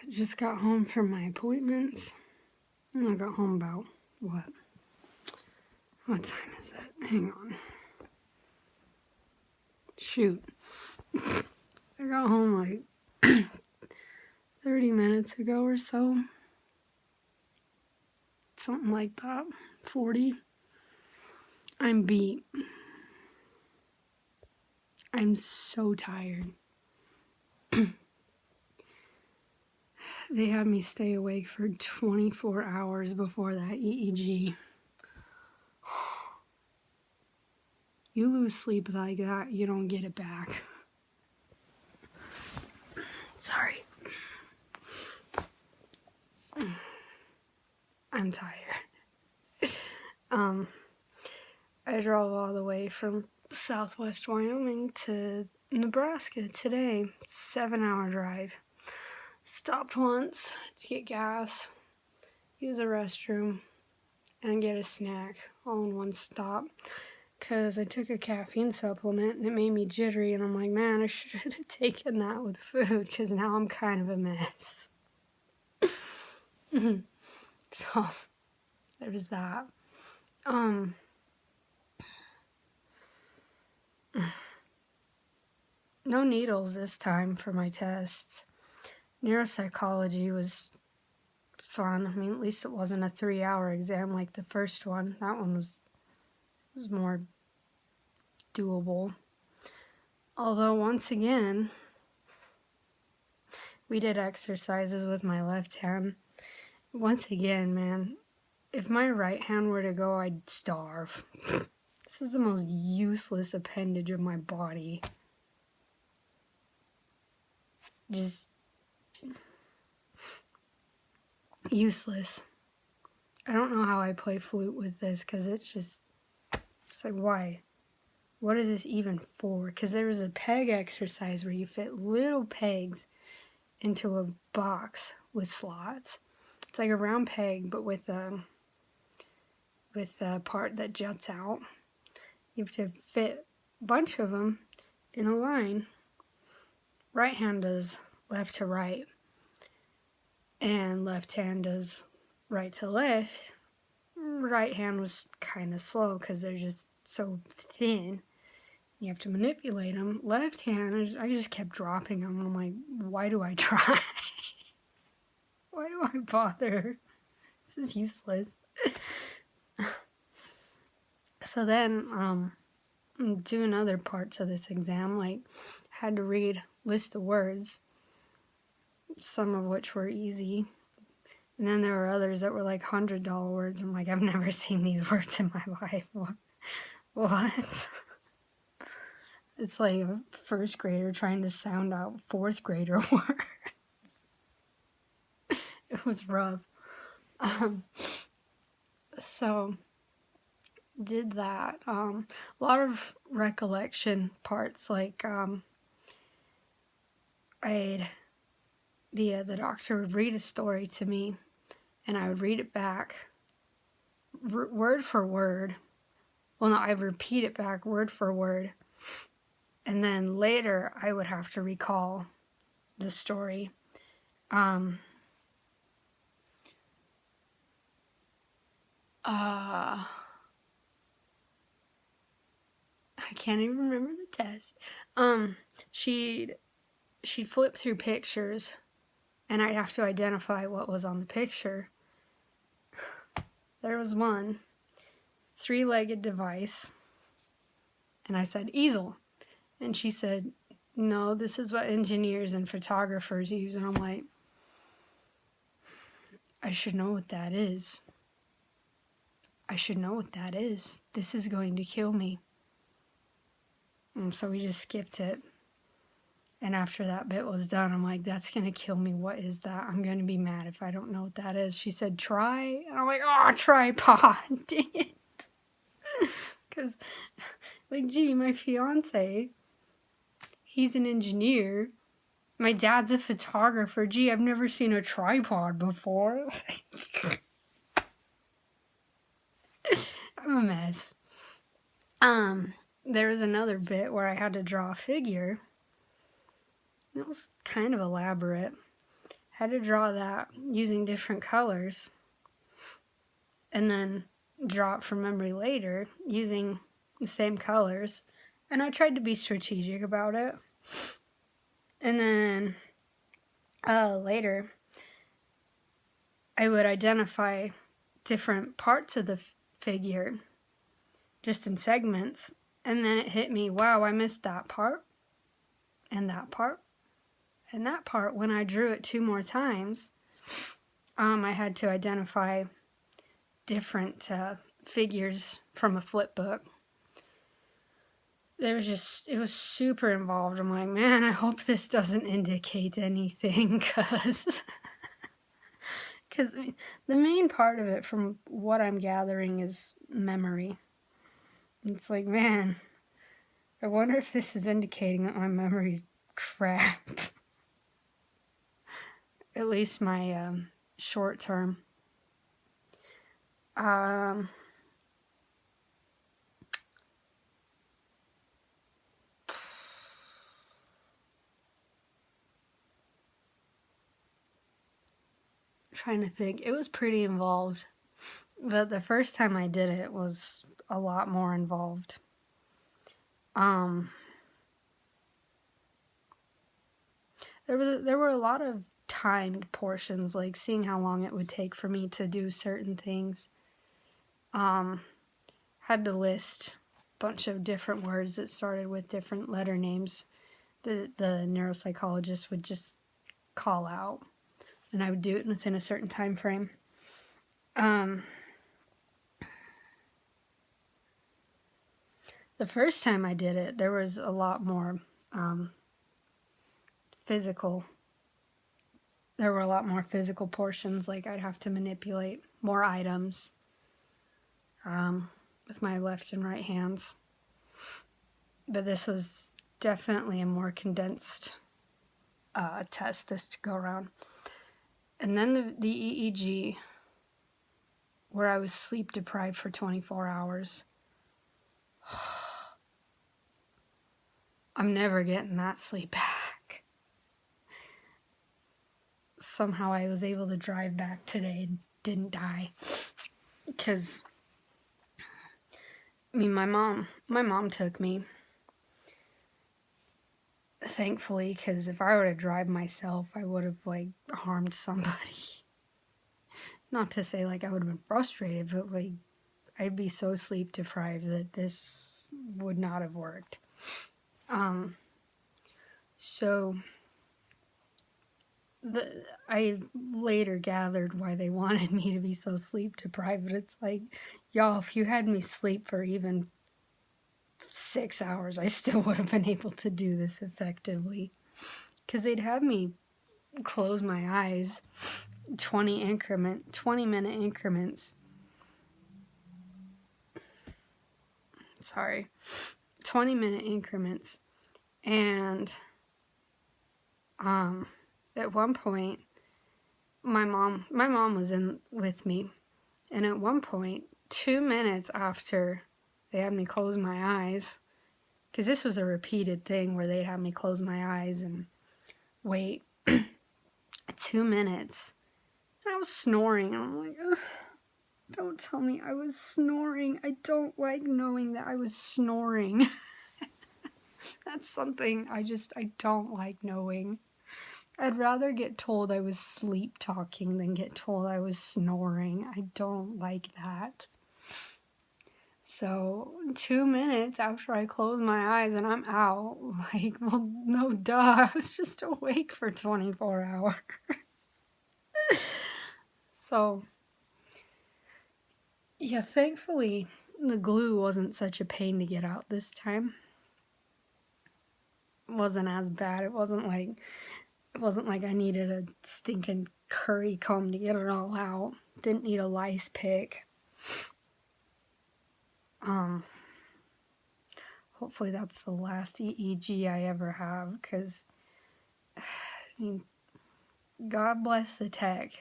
Just got home from my appointments. And I got home about, what? What time is it? Hang on. Shoot. I got home like 30 minutes ago or so. Something like that. 40. I'm beat. I'm so tired. They had me stay awake for 24 hours before that EEG. You lose sleep like that, you don't get it back. Sorry. I'm tired. I drove all the way from southwest Wyoming to Nebraska today. 7-hour drive. Stopped once to get gas, use the restroom, and get a snack all in one stop. Because I took a caffeine supplement and it made me jittery, and I'm like, man, I should have taken that with food because now I'm kind of a mess. So, there's that. No needles this time for my tests. Neuropsychology was fun. I mean, at least it wasn't a 3-hour exam like the first one. That one was more doable. Although, once again, we did exercises with my left hand. Once again, man, if my right hand were to go, I'd starve. This is the most useless appendage of my body. Just useless. I don't know how I play flute with this, because it's like, why? What is this even for? Because there was a peg exercise where you fit little pegs into a box with slots. It's like a round peg, but with a part that juts out. You have to fit a bunch of them in a line. Right hand does left to right, and left hand does right to left. Right hand was kind of slow because they're just so thin. You have to manipulate them. Left hand, I just kept dropping them. And I'm like, why do I try? Why do I bother? This is useless. So then, I'm doing other parts of this exam, like had to read list of words, some of which were easy. And then there were others that were like $100 words. I'm like, I've never seen these words in my life. What? It's like a first grader trying to sound out fourth grader words. It was rough. So did that. A lot of recollection parts, like the doctor would read a story to me, and I would read it back, word for word. Well, no, I would repeat it back word for word, and then later I would have to recall the story. I can't even remember the test. She'd flip through pictures, and I'd have to identify what was on the picture. There was one 3-legged device, and I said, easel. And she said, no, this is what engineers and photographers use. And I'm like, I should know what that is. I should know what that is. This is going to kill me. And so we just skipped it. And after that bit was done, I'm like, that's going to kill me. What is that? I'm going to be mad if I don't know what that is. She said, try. And I'm like, oh, tripod. Dang it. Because, like, gee, my fiance, he's an engineer. My dad's a photographer. Gee, I've never seen a tripod before. I'm a mess. There was another bit where I had to draw a figure. It was kind of elaborate. Had to draw that using different colors, and then draw it from memory later using the same colors. And I tried to be strategic about it. And then later, I would identify different parts of the figure just in segments. And then it hit me, wow, I missed that part and that part and that part. When I drew it 2 more times, I had to identify different figures from a flip book. It was super involved. I'm like, man, I hope this doesn't indicate anything, because the main part of it, from what I'm gathering, is memory. It's like, man, I wonder if this is indicating that my memory's crap. At least my short term. Trying to think. It was pretty involved. But the first time I did it was a lot more involved. There were a lot of timed portions, like seeing how long it would take for me to do certain things. Had to list a bunch of different words that started with different letter names. The neuropsychologist would just call out, and I would do it within a certain time frame. The first time I did it, there was a lot more physical. There were a lot more physical portions, like I'd have to manipulate more items with my left and right hands. But this was definitely a more condensed test this to go around. And then the EEG, where I was sleep deprived for 24 hours. I'm never getting that sleep back. Somehow I was able to drive back today and didn't die. Because, I mean, my mom took me. Thankfully, because if I were to drive myself, I would have, like, harmed somebody. Not to say, like, I would have been frustrated, but, like, I'd be so sleep deprived that this would not have worked. So I later gathered why they wanted me to be so sleep deprived, but it's like, y'all, if you had me sleep for even 6 hours, I still would have been able to do this effectively. Because they'd have me close my eyes 20-minute increments. 20-minute increments. And at one point, my mom was in with me, and at one point, 2 minutes after they had me close my eyes, because this was a repeated thing where they'd have me close my eyes and wait 2 minutes, and I was snoring, and I'm like, ugh, don't tell me I was snoring. I don't like knowing that I was snoring. That's something I don't like knowing. I'd rather get told I was sleep talking than get told I was snoring. I don't like that. So 2 minutes after I close my eyes and I'm out, like, well, no duh, I was just awake for 24 hours. So, yeah, thankfully the glue wasn't such a pain to get out this time. It wasn't as bad. It wasn't like I needed a stinking curry comb to get it all out. Didn't need a lice pick. Hopefully that's the last EEG I ever have, because, I mean, God bless the tech.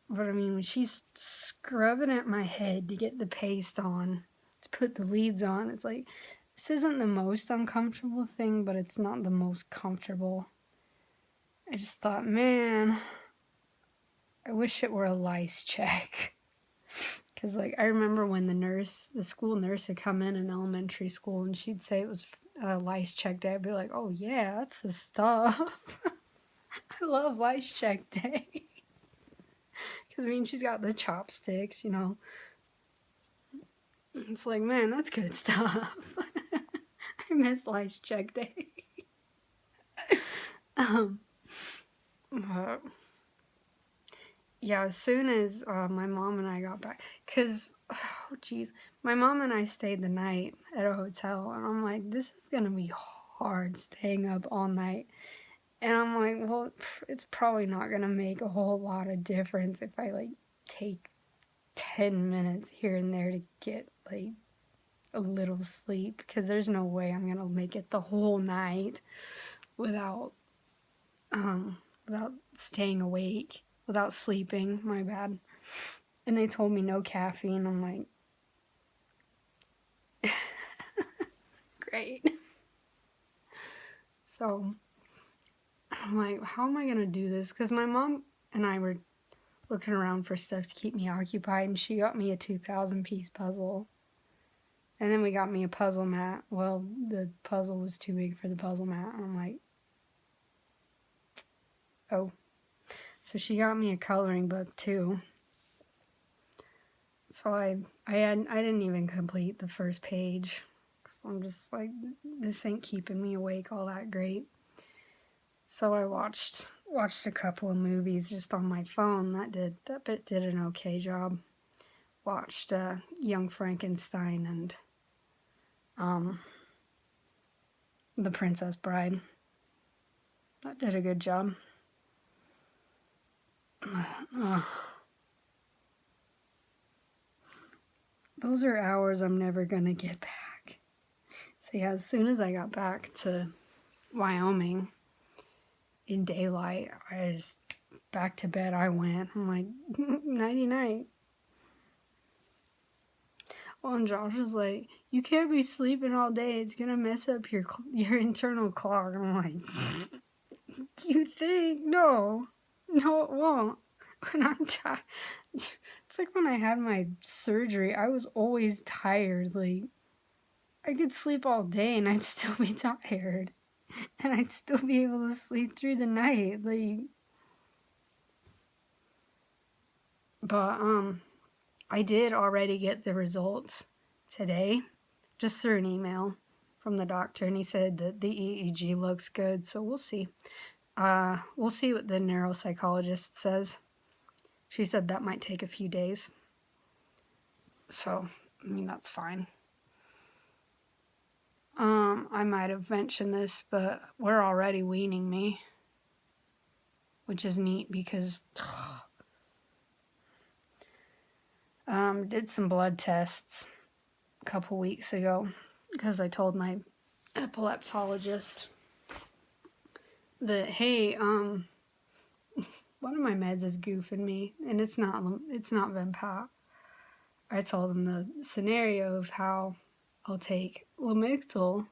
But I mean, when she's scrubbing at my head to get the paste on, to put the leads on, it's like, this isn't the most uncomfortable thing, but it's not the most comfortable. I just thought, man, I wish it were a lice check. Because, like, I remember when the school nurse had come in elementary school and she'd say it was a lice check day. I'd be like, oh, yeah, that's the stuff. I love lice check day. Because, I mean, she's got the chopsticks, you know. It's like, man, that's good stuff. I miss lice check day. But yeah, as soon as my mom and I got back, because, oh, geez, my mom and I stayed the night at a hotel, and I'm like, this is going to be hard staying up all night. And I'm like, well, it's probably not going to make a whole lot of difference if I, like, take 10 minutes here and there to get, like, a little sleep, because there's no way I'm going to make it the whole night without staying awake. Without sleeping, my bad. And they told me no caffeine. I'm like, great. So, I'm like, how am I going to do this? Because my mom and I were looking around for stuff to keep me occupied, and she got me a 2,000-piece puzzle. And then we got me a puzzle mat. Well, the puzzle was too big for the puzzle mat. And I'm like, oh. So she got me a coloring book too. So I didn't even complete the first page. So I'm just like, this ain't keeping me awake all that great. So I watched a couple of movies just on my phone. That bit did an okay job. Watched Young Frankenstein and The Princess Bride. That did a good job. Those are hours I'm never gonna get back. So yeah, as soon as I got back to Wyoming in daylight, I just back to bed I went. I'm like, nighty night. Well, and Josh was like, you can't be sleeping all day. It's gonna mess up your internal clock. I'm like, you think? No, it won't. When I'm tired, it's like when I had my surgery, I was always tired. Like, I could sleep all day and I'd still be tired. And I'd still be able to sleep through the night. Like, but, I did already get the results today, just through an email from the doctor, and he said that the EEG looks good, so we'll see. We'll see what the neuropsychologist says. She said that might take a few days. So, I mean, that's fine. I might have mentioned this, but we're already weaning me, which is neat because did some blood tests a couple weeks ago because I told my epileptologist that, hey, one of my meds is goofing me, and it's not Vimpat. I told him the scenario of how I'll take Lamictal,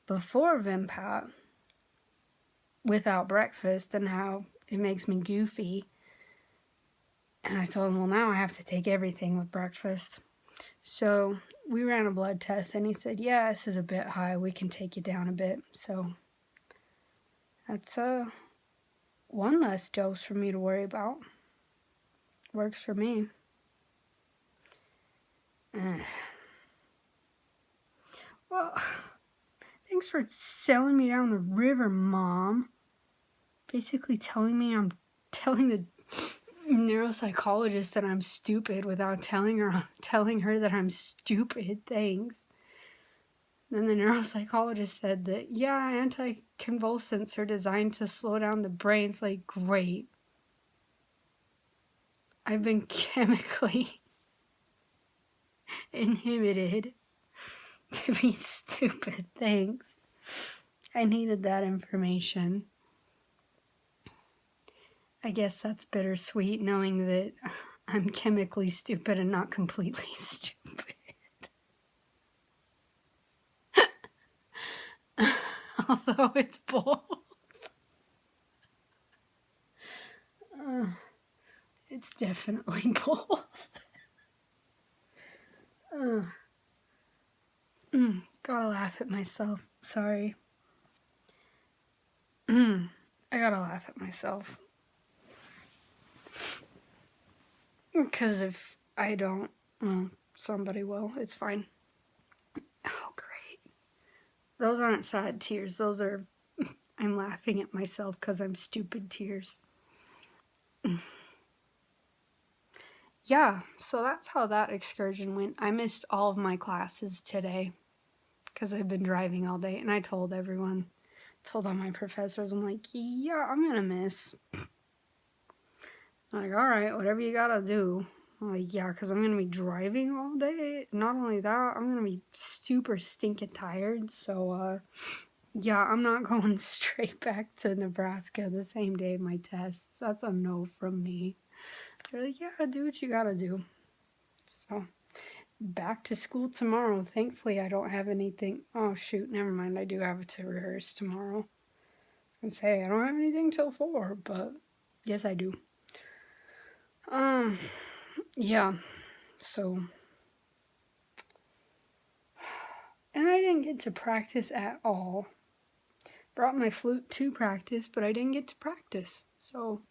before Vimpat without breakfast, and how it makes me goofy. And I told him, well, now I have to take everything with breakfast. So we ran a blood test, and he said, yeah, this is a bit high. We can take you down a bit. So that's one less dose for me to worry about. Works for me. Well, thanks for sailing me down the river, Mom. Basically telling me I'm telling the neuropsychologist that I'm stupid without telling her that I'm stupid. Thanks. Then the neuropsychologist said that, yeah, anticonvulsants are designed to slow down the brain. It's like, great. I've been chemically inhibited to be stupid. Thanks. I needed that information. I guess that's bittersweet, knowing that I'm chemically stupid and not completely stupid. Although it's both. It's definitely both. Gotta laugh at myself. Sorry. I gotta laugh at myself. Because if I don't, well, somebody will. It's fine. Oh, great. Those aren't sad tears. Those are, I'm laughing at myself because I'm stupid tears. Yeah, so that's how that excursion went. I missed all of my classes today because I've been driving all day, and I told everyone, told all my professors, I'm like, yeah, I'm gonna miss. I'm like, all right, whatever you gotta do. I'm like, yeah, because I'm gonna be driving all day. Not only that, I'm gonna be super stinking tired. So, yeah, I'm not going straight back to Nebraska the same day of my tests. That's a no from me. They're like, yeah, do what you gotta do. So, back to school tomorrow. Thankfully, I don't have anything. Oh, shoot, never mind. I do have to rehearse tomorrow. I was gonna say, I don't have anything till 4, but yes, I do. Yeah, so. And I didn't get to practice at all. Brought my flute to practice, but I didn't get to practice. So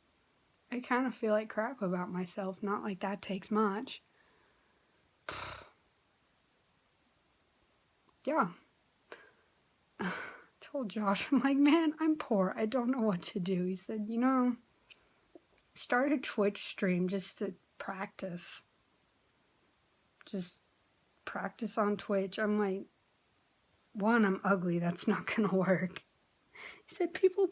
I kind of feel like crap about myself. Not like that takes much. Yeah. Told Josh, I'm like, man, I'm poor. I don't know what to do. He said, you know, start a Twitch stream just to practice. Just practice on Twitch. I'm like, one, I'm ugly. That's not gonna work. He said, people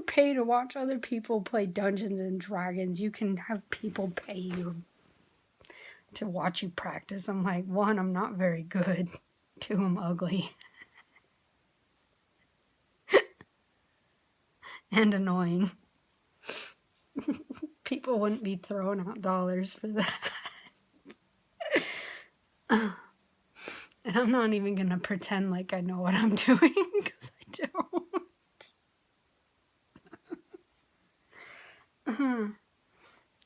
pay to watch other people play Dungeons and Dragons. You can have people pay you to watch you practice. I'm like, one, I'm not very good. Two, I'm ugly. And annoying. People wouldn't be throwing out dollars for that. And I'm not even gonna pretend like I know what I'm doing, because I don't.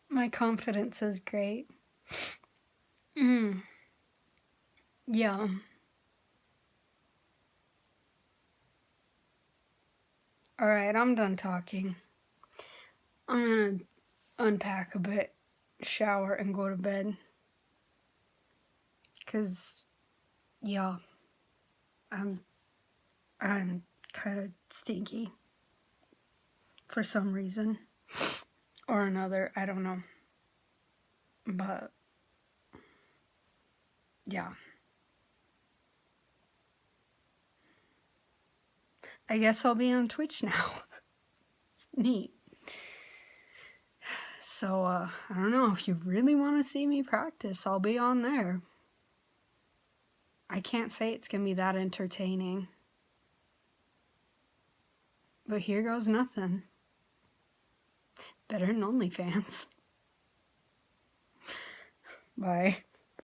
My confidence is great. Yeah. Alright, I'm done talking. I'm gonna unpack a bit, shower, and go to bed. Because, yeah, I'm kind of stinky for some reason or another. I don't know. But, yeah. I guess I'll be on Twitch now. Neat. So, I don't know. If you really want to see me practice, I'll be on there. I can't say it's going to be that entertaining. But here goes nothing. Better than OnlyFans. Bye.